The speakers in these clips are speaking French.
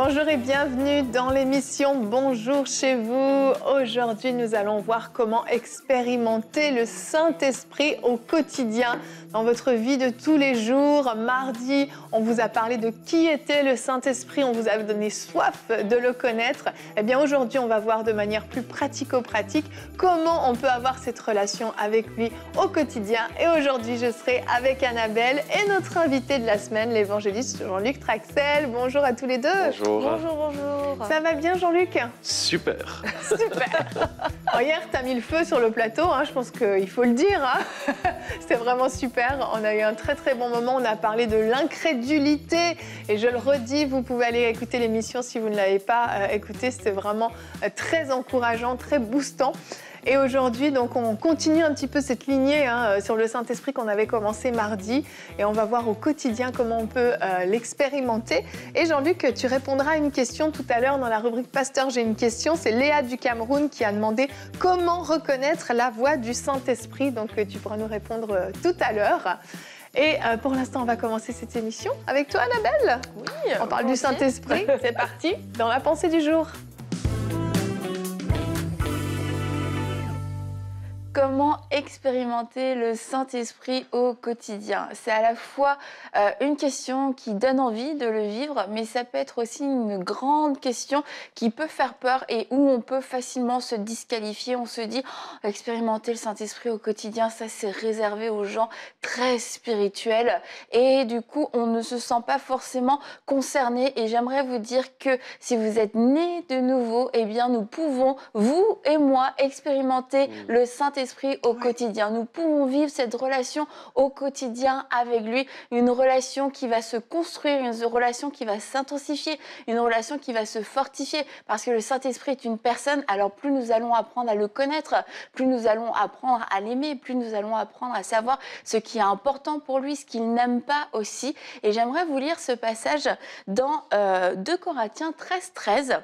Bonjour et bienvenue dans l'émission Bonjour chez vous. Aujourd'hui, nous allons voir comment expérimenter le Saint-Esprit au quotidien dans votre vie de tous les jours. Mardi, on vous a parlé de qui était le Saint-Esprit, on vous a donné soif de le connaître. Eh bien, aujourd'hui, on va voir de manière plus pratico-pratique comment on peut avoir cette relation avec lui au quotidien. Et aujourd'hui, je serai avec Annabelle et notre invité de la semaine, l'évangéliste Jean-Luc Traxel. Bonjour à tous les deux. Bonjour. Bonjour, bonjour. Ça va bien, Jean-Luc? Super. Super. Alors, hier, tu as mis le feu sur le plateau, hein, je pense qu'il faut le dire. Hein. C'était vraiment super. On a eu un très très bon moment. On a parlé de l'incrédulité. Et je le redis, vous pouvez aller écouter l'émission si vous ne l'avez pas écoutée. C'était vraiment très encourageant, très boostant. Et aujourd'hui, donc, on continue un petit peu cette lignée sur le Saint-Esprit qu'on avait commencé mardi. Et on va voir au quotidien comment on peut l'expérimenter. Et Jean-Luc, tu répondras à une question tout à l'heure dans la rubrique Pasteur, j'ai une question. C'est Léa du Cameroun qui a demandé comment reconnaître la voix du Saint-Esprit. Donc, tu pourras nous répondre tout à l'heure. Et pour l'instant, on va commencer cette émission avec toi, Annabelle. Oui, on parle du Saint-Esprit. C'est parti dans la pensée du jour. Comment expérimenter le Saint-Esprit au quotidien? C'est à la fois une question qui donne envie de le vivre, mais ça peut être aussi une grande question qui peut faire peur et où on peut facilement se disqualifier. On se dit, expérimenter le Saint-Esprit au quotidien, ça c'est réservé aux gens très spirituels. Et du coup, on ne se sent pas forcément concerné. Et j'aimerais vous dire que si vous êtes né de nouveau, eh bien nous pouvons, vous et moi, expérimenter le Saint-Esprit au quotidien. Nous pouvons vivre cette relation au quotidien avec lui, une relation qui va se construire, une relation qui va s'intensifier, une relation qui va se fortifier, parce que le Saint-Esprit est une personne. Alors plus nous allons apprendre à le connaître, plus nous allons apprendre à l'aimer, plus nous allons apprendre à savoir ce qui est important pour lui, ce qu'il n'aime pas aussi. Et j'aimerais vous lire ce passage dans 2 Corinthiens 13.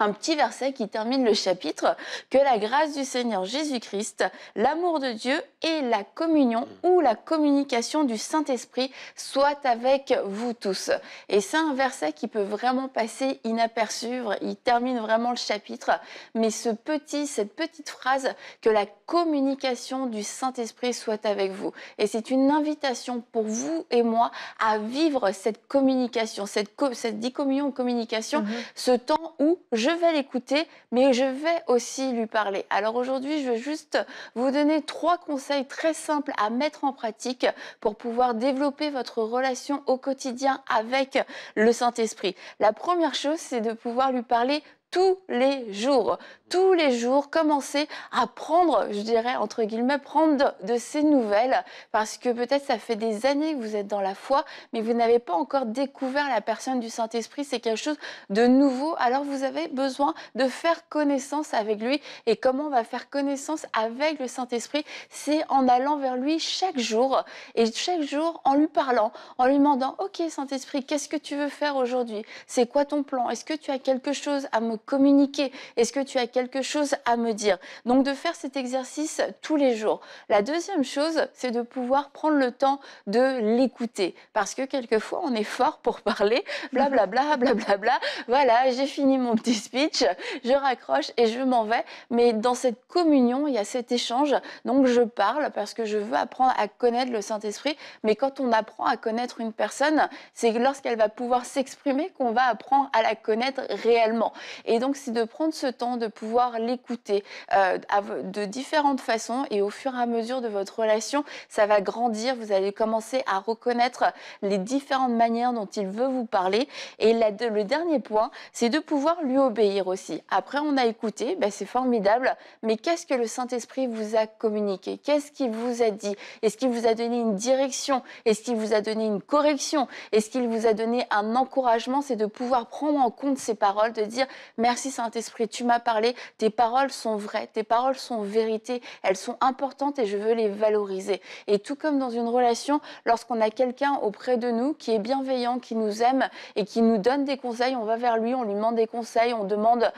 Un petit verset qui termine le chapitre. Que la grâce du Seigneur Jésus-Christ, l'amour de Dieu et la communion ou la communication du Saint-Esprit soient avec vous tous. Et c'est un verset qui peut vraiment passer inaperçu. Il termine vraiment le chapitre. Mais cette petite phrase, que la communication du Saint-Esprit soit avec vous. Et c'est une invitation pour vous et moi à vivre cette communication, cette dicommunion ou communication, ce temps où je vais l'écouter, mais je vais aussi lui parler. Alors aujourd'hui, je vais juste vous donner 3 conseils très simples à mettre en pratique pour pouvoir développer votre relation au quotidien avec le Saint-Esprit. La première chose, c'est de pouvoir lui parler tous les jours. Tous les jours, commencez à prendre, je dirais, entre guillemets, prendre de ses nouvelles, parce que peut-être ça fait des années que vous êtes dans la foi, mais vous n'avez pas encore découvert la personne du Saint-Esprit, c'est quelque chose de nouveau, alors vous avez besoin de faire connaissance avec lui. Et comment on va faire connaissance avec le Saint-Esprit? C'est en allant vers lui chaque jour, et chaque jour en lui parlant, en lui demandant, ok Saint-Esprit, qu'est-ce que tu veux faire aujourd'hui? C'est quoi ton plan? Est-ce que tu as quelque chose à me communiquer? Est-ce que tu as quelque chose à me dire? Donc de faire cet exercice tous les jours. La deuxième chose, c'est de pouvoir prendre le temps de l'écouter, parce que quelquefois on est fort pour parler, blablabla, blablabla, voilà, j'ai fini mon petit speech, je raccroche et je m'en vais, mais dans cette communion, il y a cet échange, donc je parle parce que je veux apprendre à connaître le Saint-Esprit, mais quand on apprend à connaître une personne, c'est lorsqu'elle va pouvoir s'exprimer qu'on va apprendre à la connaître réellement. Et donc, c'est de prendre ce temps, de pouvoir l'écouter de différentes façons, et au fur et à mesure de votre relation, ça va grandir. Vous allez commencer à reconnaître les différentes manières dont il veut vous parler. Et le dernier point, c'est de pouvoir lui obéir aussi. Après, on a écouté, c'est formidable, mais qu'est-ce que le Saint-Esprit vous a communiqué? Qu'est-ce qu'il vous a dit? Est-ce qu'il vous a donné une direction? Est-ce qu'il vous a donné une correction? Est-ce qu'il vous a donné un encouragement? C'est de pouvoir prendre en compte ces paroles, de dire Merci Saint-Esprit, tu m'as parlé, tes paroles sont vraies, tes paroles sont vérité, elles sont importantes et je veux les valoriser. Et tout comme dans une relation, lorsqu'on a quelqu'un auprès de nous qui est bienveillant, qui nous aime et qui nous donne des conseils, on va vers lui, on lui demande des conseils, on demande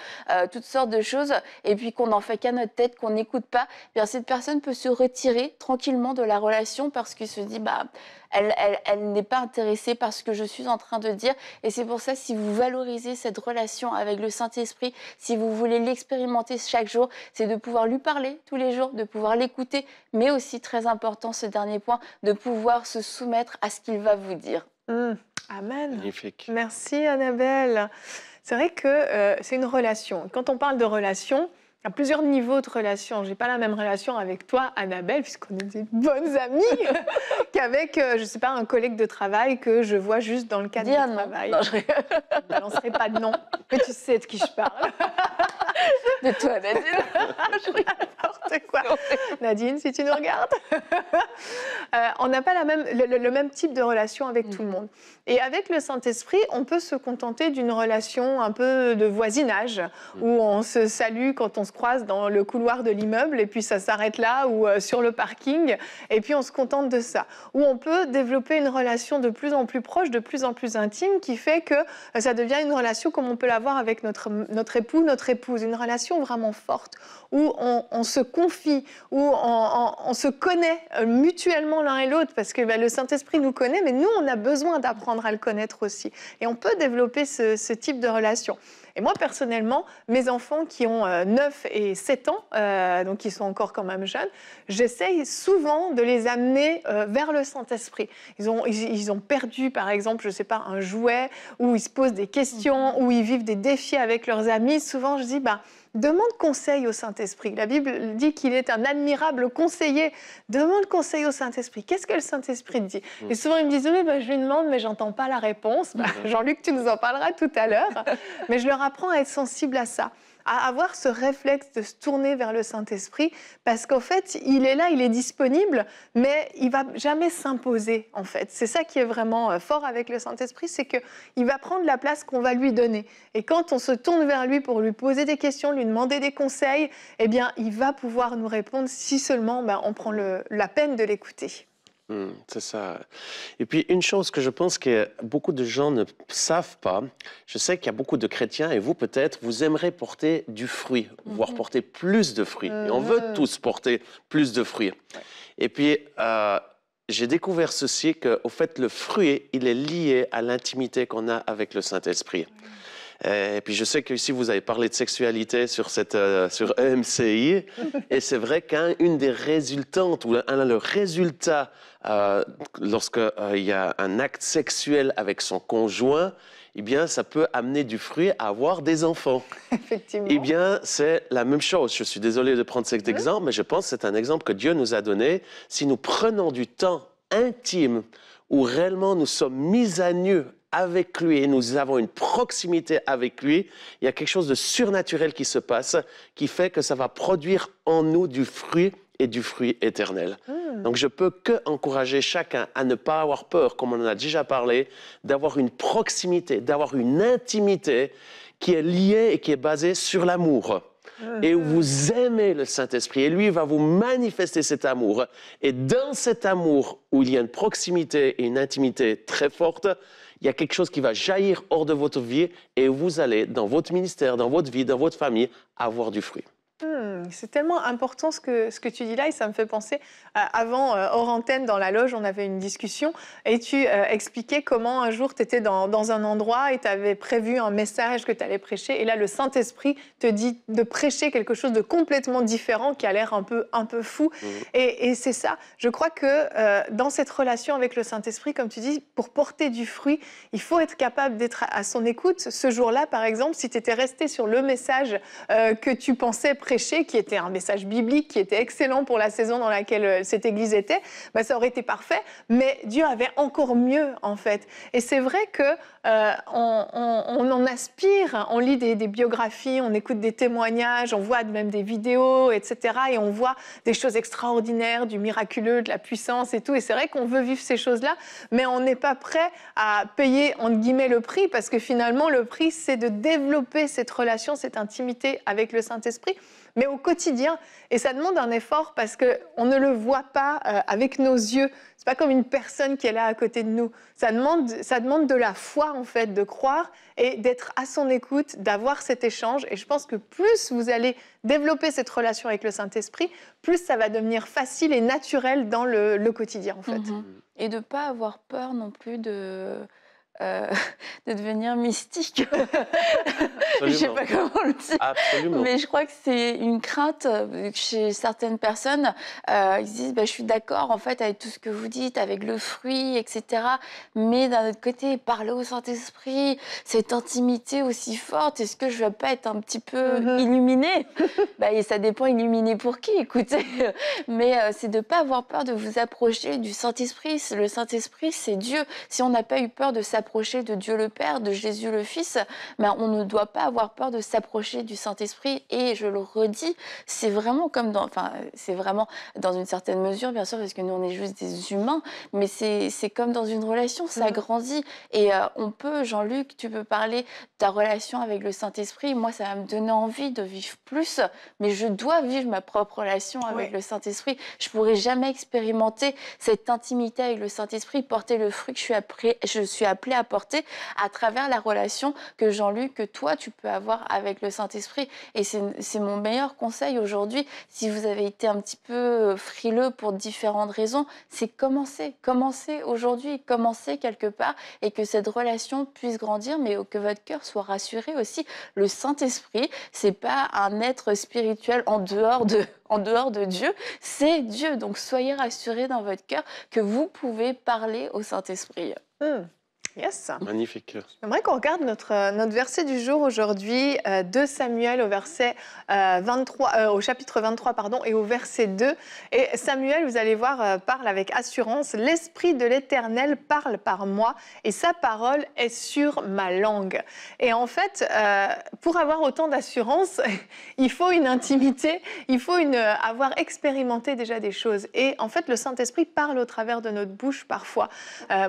toutes sortes de choses et puis qu'on n'en fait qu'à notre tête, qu'on n'écoute pas, bien cette personne peut se retirer tranquillement de la relation parce qu'il se dit elle n'est pas intéressée par ce que je suis en train de dire. Et c'est pour ça, si vous valorisez cette relation avec le Saint-Esprit, si vous voulez l'expérimenter chaque jour, c'est de pouvoir lui parler tous les jours, de pouvoir l'écouter, mais aussi, très important, ce dernier point, de pouvoir se soumettre à ce qu'il va vous dire. Amen. Magnifique. Merci Annabelle. C'est vrai que c'est une relation. Quand on parle de relation, il y a plusieurs niveaux de relation. Je n'ai pas la même relation avec toi, Annabelle, puisqu'on est des bonnes amies, qu'avec, je ne sais pas, un collègue de travail que je vois juste dans le cadre du travail. Non, je ne balancerai pas de nom, mais tu sais de qui je parle. De toi, Nadine. N'importe quoi. Nadine, si tu nous regardes. On n'a pas le même type de relation avec tout le monde. Et avec le Saint-Esprit, on peut se contenter d'une relation un peu de voisinage, où on se salue quand on se croise dans le couloir de l'immeuble, et puis ça s'arrête là, ou sur le parking, et puis on se contente de ça. Ou on peut développer une relation de plus en plus proche, de plus en plus intime, qui fait que ça devient une relation comme on peut l'avoir avec notre époux, notre épouse, une relation vraiment forte, où on se confie, où on se connaît mutuellement l'un et l'autre, parce que le Saint-Esprit nous connaît, mais nous, on a besoin d'apprendre à le connaître aussi. Et on peut développer ce type de relation. Et moi, personnellement, mes enfants qui ont 9 et 7 ans, donc ils sont encore quand même jeunes, j'essaye souvent de les amener vers le Saint-Esprit. Ils ont perdu, par exemple, je ne sais pas, un jouet, où ils se posent des questions, où ils vivent des défis avec leurs amis. Souvent, je dis, demande conseil au Saint-Esprit. La Bible dit qu'il est un admirable conseiller. Demande conseil au Saint-Esprit. Qu'est-ce que le Saint-Esprit dit? Et souvent, ils me disent, oui, je lui demande, mais j'entends pas la réponse. Jean-Luc, tu nous en parleras tout à l'heure. Mais je leur apprends à être sensible à ça, à avoir ce réflexe de se tourner vers le Saint-Esprit, parce qu'en fait, il est là, il est disponible, mais il ne va jamais s'imposer, en fait. C'est ça qui est vraiment fort avec le Saint-Esprit, c'est qu'il va prendre la place qu'on va lui donner. Et quand on se tourne vers lui pour lui poser des questions, lui demander des conseils, eh bien, il va pouvoir nous répondre si seulement on prend la peine de l'écouter. C'est ça. Et puis, une chose que je pense que beaucoup de gens ne savent pas, je sais qu'il y a beaucoup de chrétiens, et vous peut-être, vous aimeriez porter du fruit, voire porter plus de fruits. Et on veut tous porter plus de fruits. Ouais. Et puis, j'ai découvert ceci, qu'au fait, le fruit, il est lié à l'intimité qu'on a avec le Saint-Esprit. Et puis je sais que ici vous avez parlé de sexualité sur EMCI, et c'est vrai qu'une des résultantes, ou le résultat lorsqu'il y a un acte sexuel avec son conjoint, eh bien ça peut amener du fruit à avoir des enfants. Effectivement. Eh bien c'est la même chose. Je suis désolé de prendre cet exemple, mais je pense que c'est un exemple que Dieu nous a donné. Si nous prenons du temps intime où réellement nous sommes mis à nu avec lui et nous avons une proximité avec lui, il y a quelque chose de surnaturel qui se passe, qui fait que ça va produire en nous du fruit et du fruit éternel. Donc je peux qu'encourager chacun à ne pas avoir peur, comme on en a déjà parlé, d'avoir une proximité, d'avoir une intimité qui est liée et qui est basée sur l'amour. Et où vous aimez le Saint-Esprit, et lui va vous manifester cet amour. Et dans cet amour, où il y a une proximité et une intimité très forte, il y a quelque chose qui va jaillir hors de votre vie, et vous allez, dans votre ministère, dans votre vie, dans votre famille, avoir du fruit. C'est tellement important ce que tu dis là, et ça me fait penser, avant, hors antenne, dans la loge, on avait une discussion, et tu expliquais comment un jour tu étais dans un endroit et tu avais prévu un message que tu allais prêcher, et là le Saint-Esprit te dit de prêcher quelque chose de complètement différent qui a l'air un peu fou. Et c'est ça, je crois que dans cette relation avec le Saint-Esprit, comme tu dis, pour porter du fruit, il faut être capable d'être à son écoute. Ce jour-là, par exemple, si tu étais resté sur le message que tu pensais prêcher, prêché, qui était un message biblique, qui était excellent pour la saison dans laquelle cette église était, bah, ça aurait été parfait. Mais Dieu avait encore mieux, en fait. Et c'est vrai que on en aspire, on lit des biographies, on écoute des témoignages, on voit même des vidéos, etc. Et on voit des choses extraordinaires, du miraculeux, de la puissance et tout. Et c'est vrai qu'on veut vivre ces choses-là, mais on n'est pas prêt à payer, entre guillemets, le prix, parce que finalement, le prix, c'est de développer cette relation, cette intimité avec le Saint-Esprit, mais au quotidien. Et ça demande un effort parce qu'on ne le voit pas avec nos yeux. C'est pas comme une personne qui est là à côté de nous. Ça demande de la foi, en fait, de croire et d'être à son écoute, d'avoir cet échange. Et je pense que plus vous allez développer cette relation avec le Saint-Esprit, plus ça va devenir facile et naturel dans le quotidien, en fait. Et de ne pas avoir peur non plus de devenir mystique. Je ne sais pas comment le dire. Absolument. Mais je crois que c'est une crainte chez certaines personnes. Ils se disent, je suis d'accord en fait avec tout ce que vous dites, avec le fruit, etc. Mais d'un autre côté, parler au Saint-Esprit, cette intimité aussi forte, est-ce que je ne vais pas être un petit peu illuminée? Et ça dépend, illuminée pour qui, écoutez. Mais c'est de ne pas avoir peur de vous approcher du Saint-Esprit. Le Saint-Esprit, c'est Dieu. Si on n'a pas eu peur de s'approcher de Dieu le Père, de Jésus le Fils, on ne doit pas avoir peur de s'approcher du Saint-Esprit. Et je le redis, c'est vraiment comme c'est vraiment dans une certaine mesure, bien sûr, parce que nous, on est juste des humains, mais c'est comme dans une relation, ça grandit. Et on peut, Jean-Luc, tu peux parler de ta relation avec le Saint-Esprit. Moi, ça va me donner envie de vivre plus, mais je dois vivre ma propre relation avec le Saint-Esprit. Je ne pourrai jamais expérimenter cette intimité avec le Saint-Esprit, porter le fruit que je suis appelée à porter à travers la relation que Jean-Luc, que toi, tu peux avoir avec le Saint-Esprit. Et c'est mon meilleur conseil aujourd'hui, si vous avez été un petit peu frileux pour différentes raisons, c'est commencer aujourd'hui, commencer quelque part, et que cette relation puisse grandir, mais que votre cœur soit rassuré aussi. Le Saint-Esprit, c'est pas un être spirituel en dehors de Dieu, c'est Dieu. Donc soyez rassurés dans votre cœur que vous pouvez parler au Saint-Esprit. Yes. Magnifique. J'aimerais qu'on regarde notre verset du jour aujourd'hui, 2 Samuel au chapitre 23 et au verset 2. Et Samuel, vous allez voir, parle avec assurance. « L'Esprit de l'Éternel parle par moi et sa parole est sur ma langue. » Et en fait, pour avoir autant d'assurance, il faut une intimité, il faut avoir expérimenté déjà des choses. Et en fait, le Saint-Esprit parle au travers de notre bouche parfois.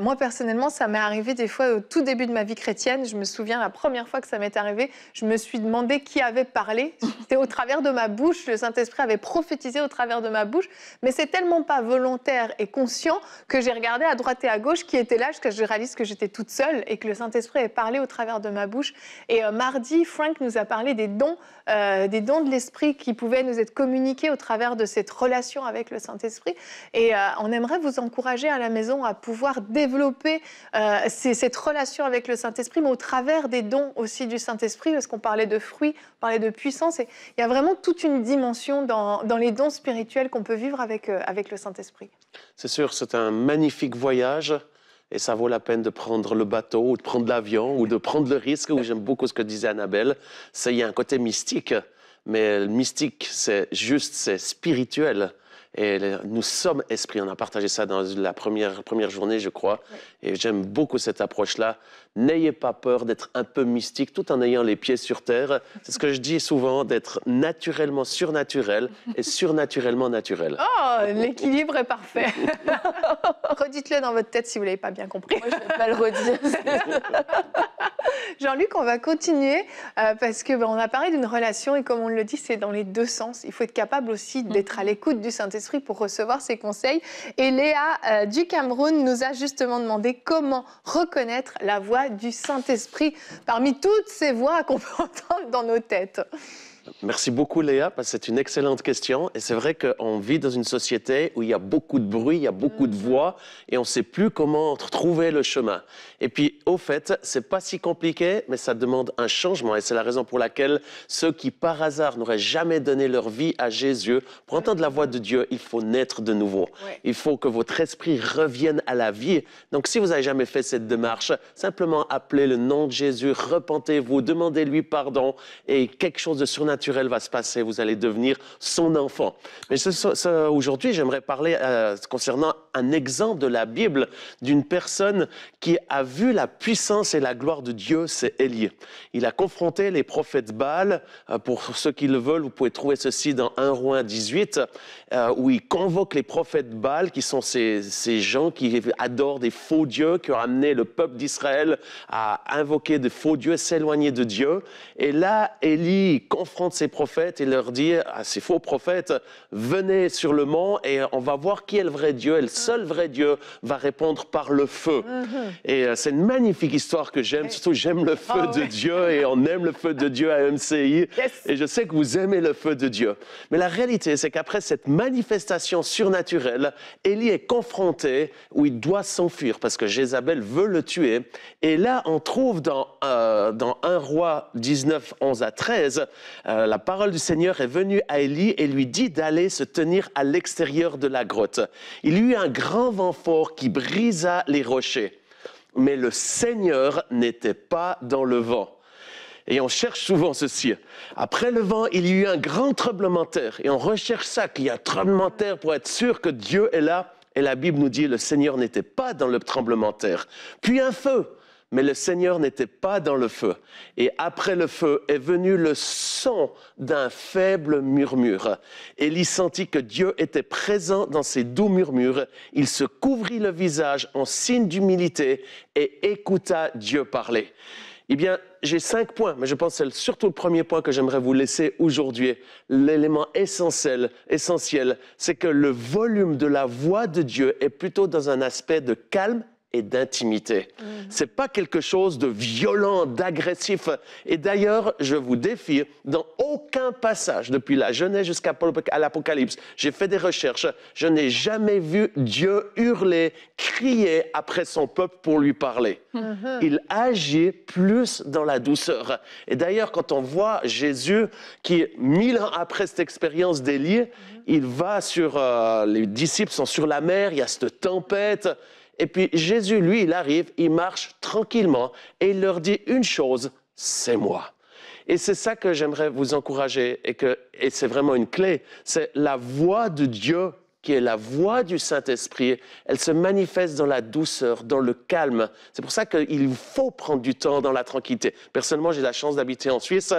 Moi, personnellement, ça m'est arrivé des fois au tout début de ma vie chrétienne. Je me souviens, la première fois que ça m'est arrivé, je me suis demandé qui avait parlé. C'était au travers de ma bouche. Le Saint-Esprit avait prophétisé au travers de ma bouche. Mais c'est tellement pas volontaire et conscient que j'ai regardé à droite et à gauche qui était là jusqu'à ce que je réalise que j'étais toute seule et que le Saint-Esprit avait parlé au travers de ma bouche. Et mardi, Frank nous a parlé des dons de l'Esprit qui pouvaient nous être communiqués au travers de cette relation avec le Saint-Esprit. Et on aimerait vous encourager à la maison à pouvoir développer cette relation avec le Saint-Esprit, mais au travers des dons aussi du Saint-Esprit, parce qu'on parlait de fruits, on parlait de puissance. Et il y a vraiment toute une dimension dans les dons spirituels qu'on peut vivre avec le Saint-Esprit. C'est sûr, c'est un magnifique voyage. Et ça vaut la peine de prendre le bateau ou de prendre l'avion ou de prendre le risque. Où j'aime beaucoup ce que disait Annabelle. Il y a un côté mystique, mais le mystique, c'est spirituel. Et nous sommes esprits. On a partagé ça dans la première journée, je crois. Et j'aime beaucoup cette approche-là. N'ayez pas peur d'être un peu mystique tout en ayant les pieds sur terre. C'est ce que je dis souvent, d'être naturellement surnaturel et surnaturellement naturel. Oh, l'équilibre est parfait. Redites-le dans votre tête si vous ne l'avez pas bien compris. Moi, je ne vais pas le redire. Jean-Luc, on va continuer parce qu'on a parlé d'une relation et comme on le dit, c'est dans les deux sens. Il faut être capable aussi d'être à l'écoute du Saint-Esprit pour recevoir ses conseils. Et Léa du Cameroun nous a justement demandé comment reconnaître la voix du Saint-Esprit parmi toutes ces voix qu'on peut entendre dans nos têtes. Merci beaucoup Léa, parce que c'est une excellente question. Et c'est vrai qu'on vit dans une société où il y a beaucoup de bruit, il y a beaucoup de voix, et on ne sait plus comment trouver le chemin. Et puis, au fait, ce n'est pas si compliqué, mais ça demande un changement. Et c'est la raison pour laquelle ceux qui, par hasard, n'auraient jamais donné leur vie à Jésus, pour entendre la voix de Dieu, il faut naître de nouveau. Ouais. Il faut que votre esprit revienne à la vie. Donc, si vous n'avez jamais fait cette démarche, simplement appelez le nom de Jésus, repentez-vous, demandez-lui pardon, et quelque chose de surnaturel surnaturel va se passer, vous allez devenir son enfant. Mais aujourd'hui, j'aimerais parler concernant un exemple de la Bible d'une personne qui a vu la puissance et la gloire de Dieu, c'est Élie. Il a confronté les prophètes Baal. Pour ceux qui le veulent, vous pouvez trouver ceci dans 1 Rois 18, où il convoque les prophètes Baal, qui sont ces gens qui adorent des faux dieux, qui ont amené le peuple d'Israël à invoquer de faux dieux, s'éloigner de Dieu. Et là, Élie confronte ces prophètes et leur dit à ces faux prophètes, venez sur le mont et on va voir qui est le vrai Dieu. Et le seul vrai Dieu va répondre par le feu. Et c'est une magnifique histoire que j'aime. Surtout, j'aime le feu de Dieu et on aime le feu de Dieu à MCI. Et je sais que vous aimez le feu de Dieu. Mais la réalité, c'est qu'après cette manifestation surnaturelle, Élie est confronté où il doit s'enfuir parce que Jézabel veut le tuer. Et là, on trouve dans 1 Roi 19, 11 à 13, la parole du Seigneur est venue à Élie et lui dit d'aller se tenir à l'extérieur de la grotte. Il y eut un grand vent fort qui brisa les rochers. Mais le Seigneur n'était pas dans le vent. Et on cherche souvent ceci. Après le vent, il y eut un grand tremblement de terre. Et on recherche ça, qu'il y a un tremblement de terre pour être sûr que Dieu est là. Et la Bible nous dit, le Seigneur n'était pas dans le tremblement de terre. Puis un feu. Mais le Seigneur n'était pas dans le feu. Et après le feu est venu le son d'un faible murmure. Élie sentit que Dieu était présent dans ces doux murmures. Il se couvrit le visage en signe d'humilité et écouta Dieu parler. Eh bien, j'ai 5 points, mais je pense que c'est surtout le premier point que j'aimerais vous laisser aujourd'hui. L'élément essentiel, c'est que le volume de la voix de Dieu est plutôt dans un aspect de calme et d'intimité. C'est pas quelque chose de violent, d'agressif. Et d'ailleurs, je vous défie, dans aucun passage, depuis la Genèse jusqu'à l'Apocalypse, j'ai fait des recherches, je n'ai jamais vu Dieu hurler, crier après son peuple pour lui parler. Il agit plus dans la douceur. Et d'ailleurs, quand on voit Jésus, qui 1000 ans après cette expérience d'Élie, il va les disciples sont sur la mer, il y a cette tempête. Et puis Jésus, lui, il arrive, il marche tranquillement et il leur dit une chose, c'est moi. Et c'est ça que j'aimerais vous encourager et c'est vraiment une clé, c'est la voix de Dieu qui est la voix du Saint-Esprit, elle se manifeste dans la douceur, dans le calme. C'est pour ça qu'il faut prendre du temps dans la tranquillité. Personnellement, j'ai la chance d'habiter en Suisse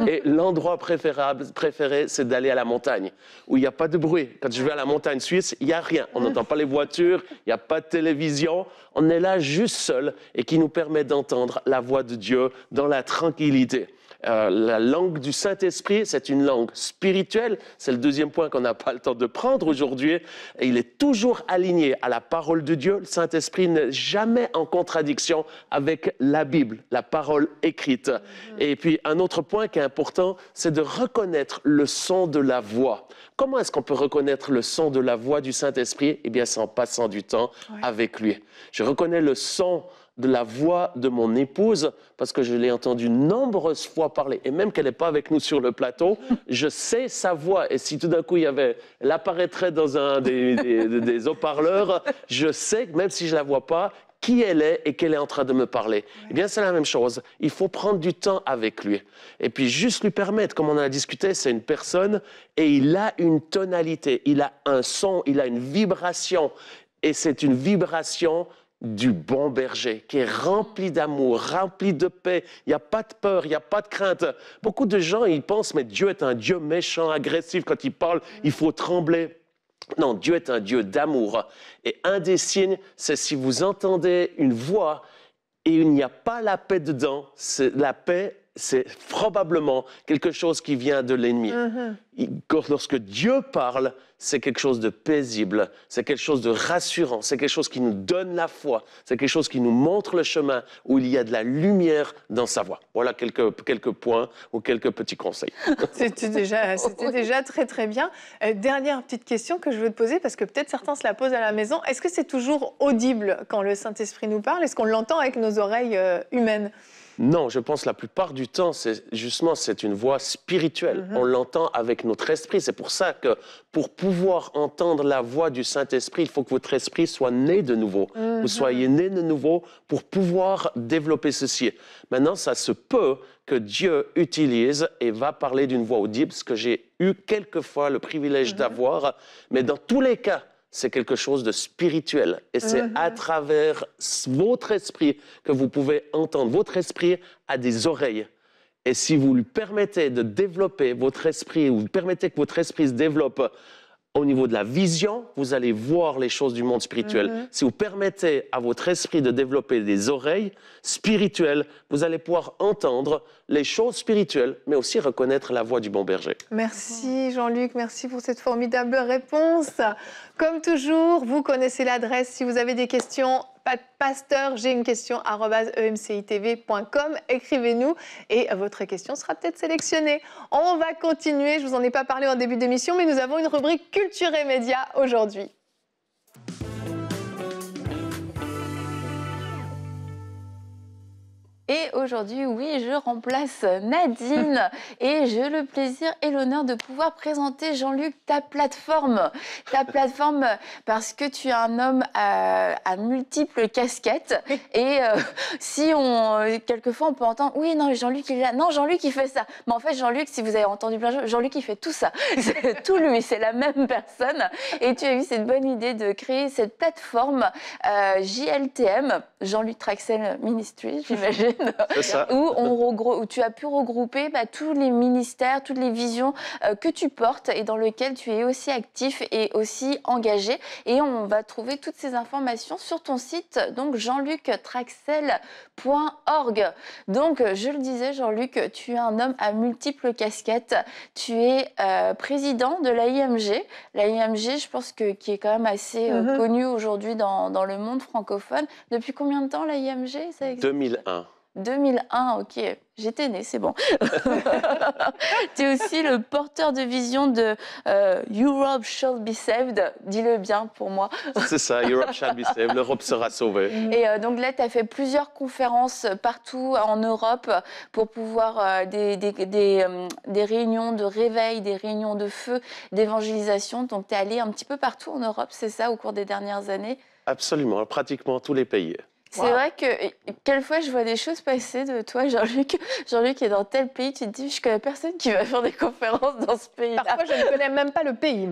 et l'endroit préféré, c'est d'aller à la montagne, où il n'y a pas de bruit. Quand je vais à la montagne suisse, il n'y a rien. On n'entend pas les voitures, il n'y a pas de télévision. On est là juste seul et qui nous permet d'entendre la voix de Dieu dans la tranquillité. La langue du Saint-Esprit, c'est une langue spirituelle. C'est le deuxième point qu'on n'a pas le temps de prendre aujourd'hui. Et il est toujours aligné à la parole de Dieu. Le Saint-Esprit n'est jamais en contradiction avec la Bible, la parole écrite. Et puis, un autre point qui est important, c'est de reconnaître le son de la voix. Comment est-ce qu'on peut reconnaître le son de la voix du Saint-Esprit? Eh bien, c'est en passant du temps avec lui. Je reconnais le son de la voix de mon épouse, parce que je l'ai entendue nombreuses fois parler, et même qu'elle n'est pas avec nous sur le plateau, je sais sa voix. Et si tout d'un coup, elle apparaîtrait dans un des haut-parleurs, je sais, même si je ne la vois pas, qui elle est et qu'elle est en train de me parler. Eh bien, c'est la même chose. Il faut prendre du temps avec lui. Et puis, juste lui permettre, comme on en a discuté, c'est une personne et il a une tonalité, il a un son, il a une vibration. Et c'est une vibration du bon berger, qui est rempli d'amour, rempli de paix. Il n'y a pas de peur, il n'y a pas de crainte. Beaucoup de gens, ils pensent, mais Dieu est un Dieu méchant, agressif. Quand il parle, il faut trembler. Non, Dieu est un Dieu d'amour. Et un des signes, c'est si vous entendez une voix et il n'y a pas la paix dedans, la paix, c'est probablement quelque chose qui vient de l'ennemi. Lorsque Dieu parle, c'est quelque chose de paisible, c'est quelque chose de rassurant, c'est quelque chose qui nous donne la foi, c'est quelque chose qui nous montre le chemin où il y a de la lumière dans sa voix. Voilà quelques points ou quelques petits conseils. C'était déjà très très bien. Dernière petite question que je veux te poser, parce que peut-être certains se la posent à la maison. Est-ce que c'est toujours audible quand le Saint-Esprit nous parle? Est-ce qu'on l'entend avec nos oreilles humaines? Non, je pense la plupart du temps, c'est une voix spirituelle. On l'entend avec notre esprit. C'est pour ça que pour pouvoir entendre la voix du Saint-Esprit, il faut que votre esprit soit né de nouveau. Vous soyez né de nouveau pour pouvoir développer ceci. Maintenant, ça se peut que Dieu utilise et va parler d'une voix audible, ce que j'ai eu quelquefois le privilège d'avoir. Mais dans tous les cas, c'est quelque chose de spirituel. Et c'est à travers votre esprit que vous pouvez entendre. Votre esprit a des oreilles. Et si vous lui permettez de développer votre esprit, ou vous permettez que votre esprit se développe au niveau de la vision, vous allez voir les choses du monde spirituel. Si vous permettez à votre esprit de développer des oreilles spirituelles, vous allez pouvoir entendre les choses spirituelles, mais aussi reconnaître la voix du bon berger. Merci Jean-Luc, merci pour cette formidable réponse. Comme toujours, vous connaissez l'adresse. Si vous avez des questions, pasteur, j'ai une question @emcitv.com. Écrivez-nous et votre question sera peut-être sélectionnée. On va continuer. Je vous en ai pas parlé en début d'émission, mais nous avons une rubrique culture et médias aujourd'hui. Et aujourd'hui, oui, je remplace Nadine et j'ai le plaisir et l'honneur de pouvoir présenter, Jean-Luc, ta plateforme. Ta plateforme parce que tu es un homme à multiples casquettes. Et quelquefois, on peut entendre, oui, non, Jean-Luc, il est là. Non, Jean-Luc, il fait ça. Mais en fait, Jean-Luc, si vous avez entendu plein de choses, Jean-Luc, il fait tout ça. C'est tout lui, c'est la même personne. Et tu as eu cette bonne idée de créer cette plateforme JLTM, Jean-Luc Traxel Ministries, j'imagine. C'est ça. Où tu as pu regrouper tous les ministères, toutes les visions que tu portes et dans lesquelles tu es aussi actif et aussi engagé. Et on va trouver toutes ces informations sur ton site, donc jeanluctraxel.org. Donc, je le disais, Jean-Luc, tu es un homme à multiples casquettes. Tu es président de l'AIMG. L'AIMG, je pense qui est quand même assez connu aujourd'hui dans le monde francophone. Depuis combien de temps l'AIMG? 2001. 2001, ok. J'étais née, c'est bon. Tu es aussi le porteur de vision de Europe Shall Be Saved. Dis-le bien pour moi. C'est ça, Europe Shall Be Saved, l'Europe sera sauvée. Et donc là, tu as fait plusieurs conférences partout en Europe pour pouvoir des réunions de réveil, des réunions de feu, d'évangélisation. Donc tu es allé un petit peu partout en Europe, c'est ça, au cours des dernières années? Absolument, pratiquement tous les pays. C'est vrai que quelquefois je vois des choses passer de toi, Jean-Luc. Jean-Luc est dans tel pays, tu te dis, je connais personne qui va faire des conférences dans ce pays-là. Parfois, je ne connais même pas le pays.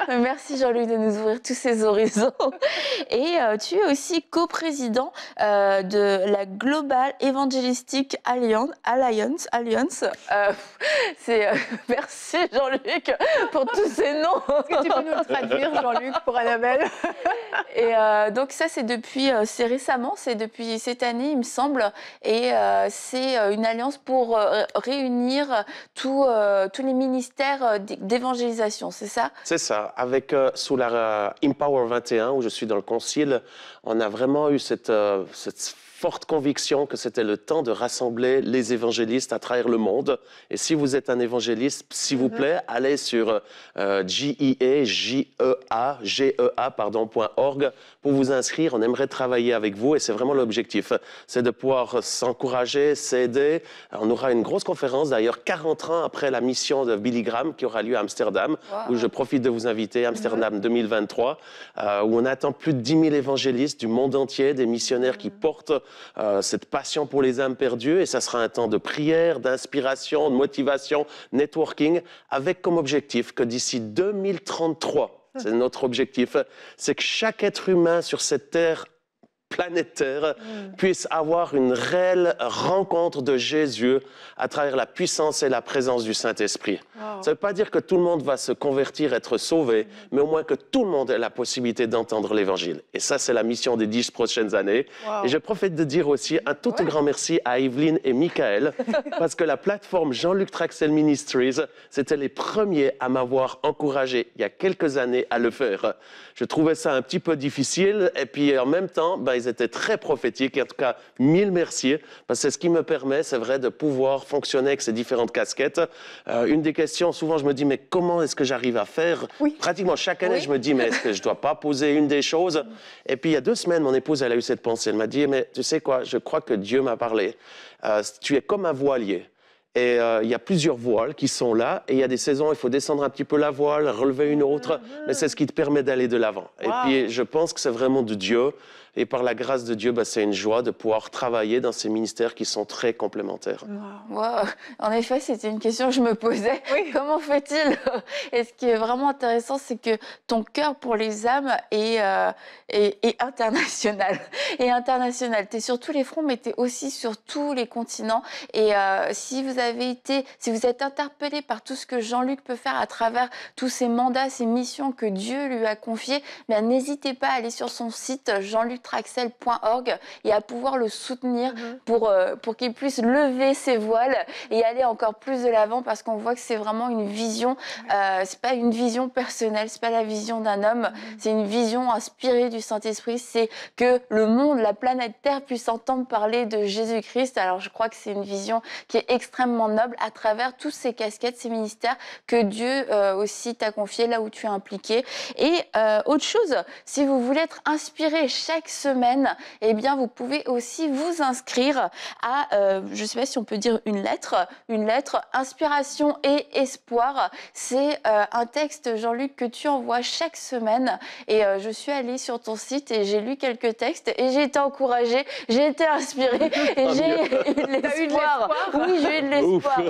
Merci Jean-Luc de nous ouvrir tous ces horizons. Et tu es aussi coprésident de la Global Evangelistic Alliance. Merci Jean-Luc pour tous ces noms. Est-ce que tu peux nous le traduire, Jean-Luc, pour Annabelle? Et donc ça, c'est récemment, c'est depuis cette année, il me semble, et c'est une alliance pour réunir tous les ministères d'évangélisation, c'est ça? C'est ça. Avec sous la Empower 21, où je suis dans le concile, on a vraiment eu cette forte conviction que c'était le temps de rassembler les évangélistes à travers le monde. Et si vous êtes un évangéliste, s'il vous plaît, allez sur GEA.org pour vous inscrire. On aimerait travailler avec vous et c'est vraiment l'objectif. C'est de pouvoir s'encourager, s'aider. On aura une grosse conférence, d'ailleurs, 40 ans après la mission de Billy Graham qui aura lieu à Amsterdam, où je profite de vous inviter, Amsterdam 2023, où on attend plus de 10 000 évangélistes du monde entier, des missionnaires qui portent cette passion pour les âmes perdues, et ça sera un temps de prière, d'inspiration, de motivation, networking, avec comme objectif que d'ici 2033, c'est notre objectif, c'est que chaque être humain sur cette terre planétaire puisse avoir une réelle rencontre de Jésus à travers la puissance et la présence du Saint-Esprit. Ça ne veut pas dire que tout le monde va se convertir, être sauvé, mais au moins que tout le monde ait la possibilité d'entendre l'Évangile. Et ça, c'est la mission des 10 prochaines années. Et je profite de dire aussi un tout grand merci à Evelyne et Michael, parce que la plateforme Jean-Luc Traxel Ministries, c'était les premiers à m'avoir encouragé il y a quelques années à le faire. Je trouvais ça un petit peu difficile, et puis en même temps, ils ils étaient très prophétiques. Et en tout cas, mille merci, parce que c'est ce qui me permet, c'est vrai, de pouvoir fonctionner avec ces différentes casquettes. Une des questions, souvent, je me dis, mais comment est-ce que j'arrive à faire? Pratiquement chaque année, je me dis, mais est-ce que je ne dois pas poser une des choses? Et puis, il y a 2 semaines, mon épouse, elle a eu cette pensée. Elle m'a dit, mais tu sais quoi, je crois que Dieu m'a parlé. Tu es comme un voilier. Et il y a plusieurs voiles qui sont là. Et il y a des saisons, il faut descendre un petit peu la voile, relever une autre. Mais c'est ce qui te permet d'aller de l'avant. Et puis, je pense que c'est vraiment de Dieu. Et par la grâce de Dieu, c'est une joie de pouvoir travailler dans ces ministères qui sont très complémentaires. Wow. En effet, c'était une question que je me posais. Comment fait-il? Et ce qui est vraiment intéressant, c'est que ton cœur pour les âmes est international. Et international. Tu es sur tous les fronts, mais tu es aussi sur tous les continents. Et si vous êtes interpellé par tout ce que Jean-Luc peut faire à travers tous ces mandats, ces missions que Dieu lui a confiées, n'hésitez pas à aller sur son site jeanluctraxel.org et à pouvoir le soutenir pour qu'il puisse lever ses voiles et aller encore plus de l'avant, parce qu'on voit que c'est vraiment une vision, c'est pas une vision personnelle, c'est pas la vision d'un homme, c'est une vision inspirée du Saint-Esprit, c'est que le monde, la planète Terre puisse entendre parler de Jésus-Christ. Alors je crois que c'est une vision qui est extrêmement noble à travers tous ces casquettes, ces ministères que Dieu aussi t'a confiés, là où tu es impliqué. Et autre chose, si vous voulez être inspiré chaque semaine, eh bien vous pouvez aussi vous inscrire à, je ne sais pas si on peut dire une lettre, inspiration et espoir. C'est un texte, Jean-Luc, que tu envoies chaque semaine. Et je suis allée sur ton site et j'ai lu quelques textes et j'ai été encouragée, j'ai été inspirée et j'ai eu de l'espoir. Oui, j'ai eu de l'espoir.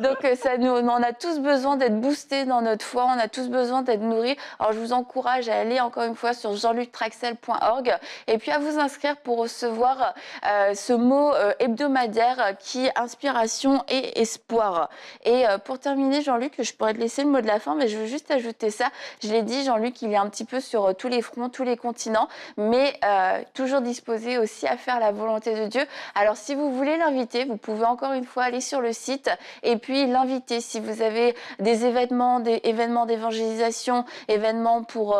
Donc on a tous besoin d'être boostés dans notre foi, on a tous besoin d'être nourris. Alors je vous encourage à aller encore une fois sur jeanluctraxel.org et puis à vous inscrire pour recevoir ce mot hebdomadaire qui est inspiration et espoir. Et pour terminer, Jean-Luc, je pourrais te laisser le mot de la fin, mais je veux juste ajouter ça. Je l'ai dit, Jean-Luc, il est un petit peu sur tous les fronts, tous les continents, mais toujours disposé aussi à faire la volonté de Dieu. Alors si vous voulez l'inviter, vous pouvez encore une fois aller sur le site et puis l'inviter. Si vous avez des événements d'évangélisation, événements pour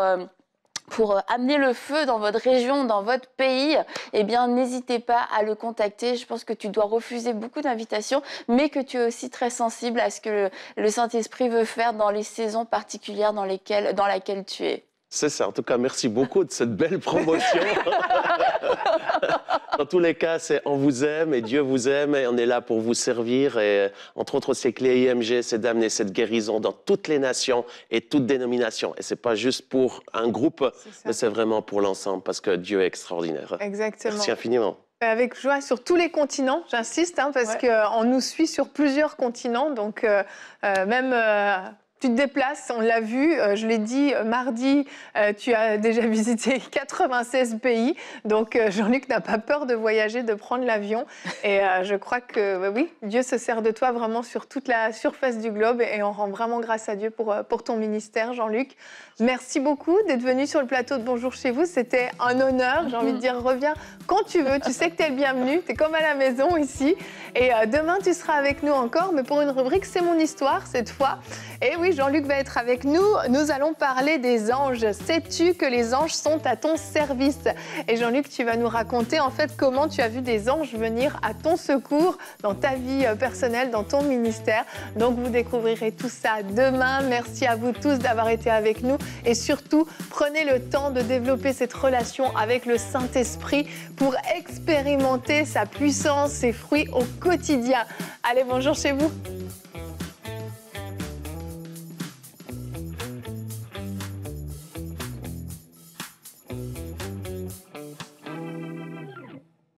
amener le feu dans votre région, dans votre pays, eh bien, n'hésitez pas à le contacter. Je pense que tu dois refuser beaucoup d'invitations, mais que tu es aussi très sensible à ce que le Saint-Esprit veut faire dans les saisons particulières dans laquelle tu es. C'est ça. En tout cas, merci beaucoup de cette belle promotion. Dans tous les cas, on vous aime et Dieu vous aime et on est là pour vous servir. Et entre autres, c'est que les IMG, c'est d'amener cette guérison dans toutes les nations et toutes dénominations. Et c'est pas juste pour un groupe, mais c'est vraiment pour l'ensemble parce que Dieu est extraordinaire. Exactement. Merci infiniment. Avec joie sur tous les continents, j'insiste, parce qu'on nous suit sur plusieurs continents. Donc même... tu te déplaces, on l'a vu, je l'ai dit, mardi, tu as déjà visité 96 pays. Donc, Jean-Luc n'a pas peur de voyager, de prendre l'avion. Et je crois que, oui, Dieu se sert de toi vraiment sur toute la surface du globe. Et on rend vraiment grâce à Dieu pour ton ministère, Jean-Luc. Merci beaucoup d'être venu sur le plateau de Bonjour chez vous. C'était un honneur. J'ai envie de dire, reviens quand tu veux. Tu sais que tu es le bienvenu. Tu es comme à la maison ici. Et demain, tu seras avec nous encore, mais pour une rubrique C'est mon histoire cette fois. Et oui, Jean-Luc va être avec nous. Nous allons parler des anges. Sais-tu que les anges sont à ton service? Et Jean-Luc, tu vas nous raconter en fait comment tu as vu des anges venir à ton secours dans ta vie personnelle, dans ton ministère. Donc vous découvrirez tout ça demain. Merci à vous tous d'avoir été avec nous. Et surtout, prenez le temps de développer cette relation avec le Saint-Esprit pour expérimenter sa puissance, ses fruits au quotidien. Allez, bonjour chez vous.